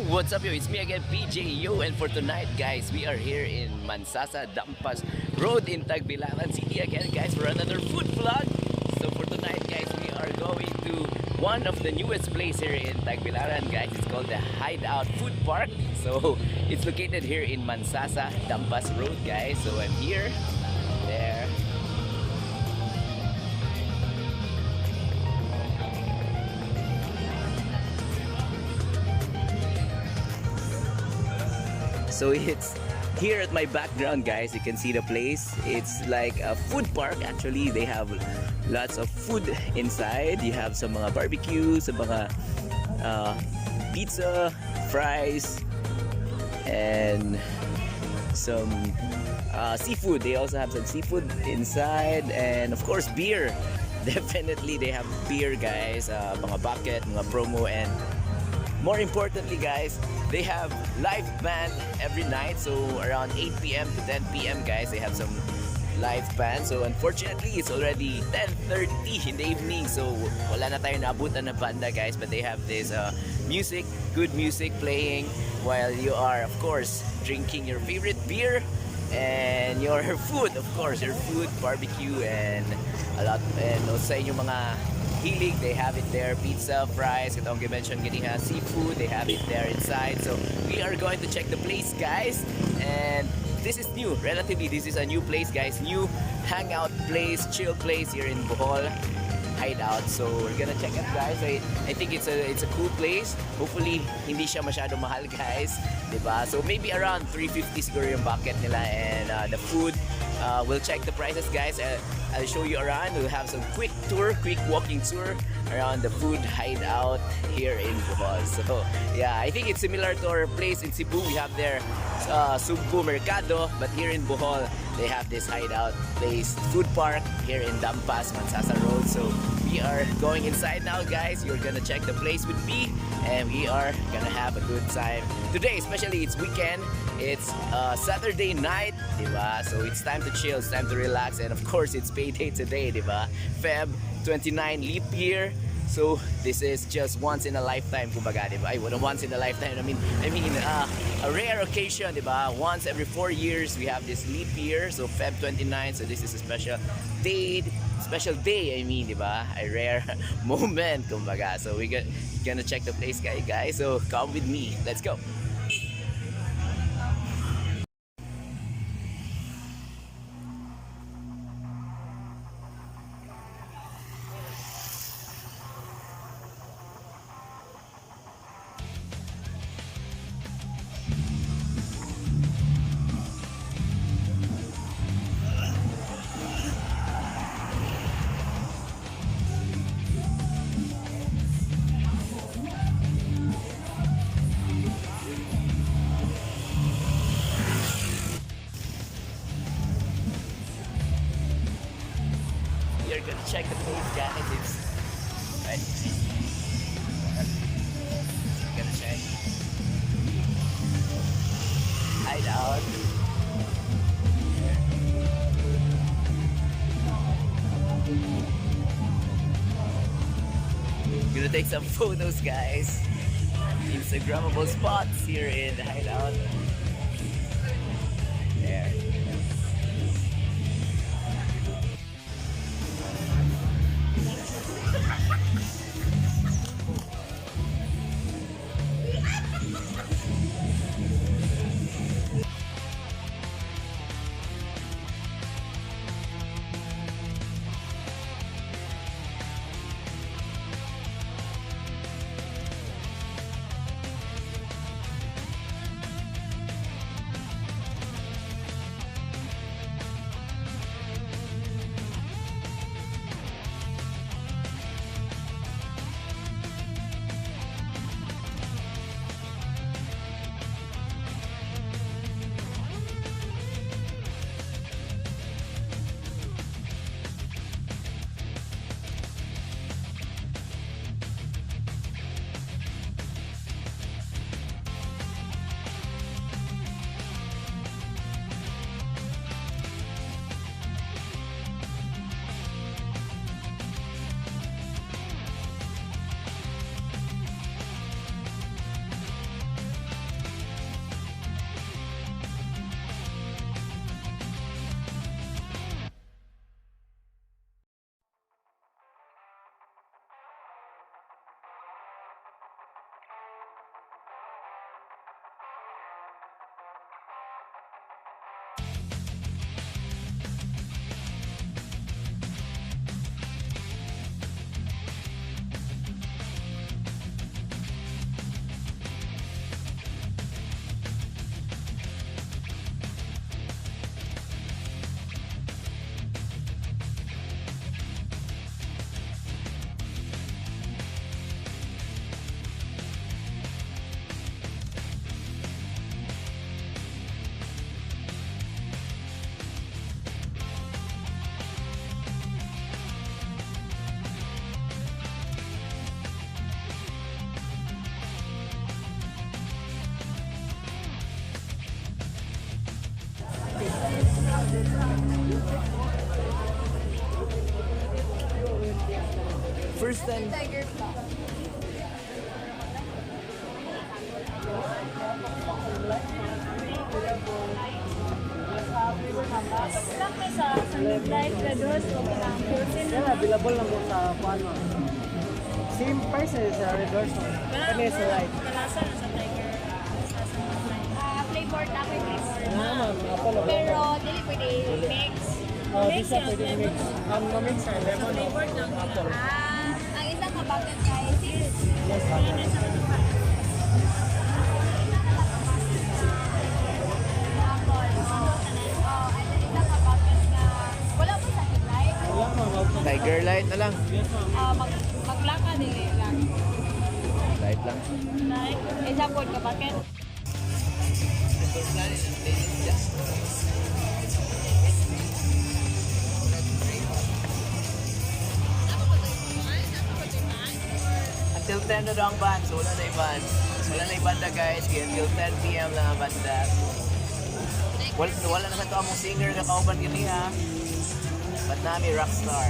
What's up, yo? It's me again, PJ, yo. And for tonight, guys, we are here in Mansasa-Dampas Road in Tagbilaran City again, guys, for another food vlog. So for tonight, guys, we are going to one of the newest place here in Tagbilaran, guys. It's called the Hideout Food Park. So it's located here in Mansasa-Dampas Road, guys. So I'm here, there. So it's here at my background, guys. You can see the place. It's like a food park. Actually, they have lots of food inside. You have some mga barbecue, some mga pizza, fries, and some seafood. They also have some seafood inside, and of course beer. Definitely they have beer, guys. Mga bucket, mga promo, and more importantly, guys, they have live band every night. So around 8 p.m. to 10 p.m. guys, they have some live band. So unfortunately, it's already 10:30 in the evening. So wala na tayo naabutan na banda, guys. But they have this music, good music playing while you are, of course, drinking your favorite beer and your food, of course, your food, barbecue, and a lot, and also sa inyong mga hilig, they have it there. Pizza, fries, katong mentioned kanina, seafood, they have it there inside. So we are going to check the place, guys. And this is new, relatively this is a new place, guys. New hangout place, chill place here in Bohol Hideout. So we're gonna check it, guys. I think it's a cool place. Hopefully hindi siya masyadong mahal, guys, diba? So maybe around 350 siguro yung bucket nila, and the food, we'll check the prices, guys. I'll show you around. We'll have some quick walking tour around the food hideout here in Bohol. So yeah, I think it's similar to our place in Cebu. We have their Cebu Mercado, but here in Bohol they have this hideout place, food park here in Dampas, Mansasa Road. So we are going inside now, guys. You're gonna check the place with me, and we are gonna have a good time today. Especially it's weekend. It's Saturday night, diba? So it's time to chill, it's time to relax, and of course it's payday today, diba? Feb 29 leap year. So this is just once in a lifetime, kumbaga, diba? Ay, once in a lifetime. I mean, a rare occasion, diba? Once every 4 years we have this leap year. So Feb 29. So this is a special day. I mean, diba? A rare moment, kumbaga. So we're gonna check the place, guys. So come with me. Let's go. We're gonna check the place, guys. It's right. We're gonna check hideout. Gonna take some photos, guys. Instagrammable spots here in the hideout. There. First time. Tiger Claw. Lang may sa midnight na doon, so ang protein na Available lang mo sa Pano. Same prices sa reverse one. Kami sa light. kalasa na sa Tiger. Flavor na may flavor na. Ma'am, Apollo. Pero dili pwede mix. Bisa pwede mix. Na-mix sa lemon. Flavor na. Ang isang kabagan kay sis. Yes, ma'am. Wala pa sa light. Wala ma'am. Tiger light na lang. Yes, ma'am. Maglaka dili lang. Light lang. Light. Isa po ka bakit? Until 10 na daw ang band, so wala na yung band. Wala na yung banda guys, kaya until 10 p.m. lang ang banda. Wala naman ito among singer na kauban gini ha. Ba't nami rockstar?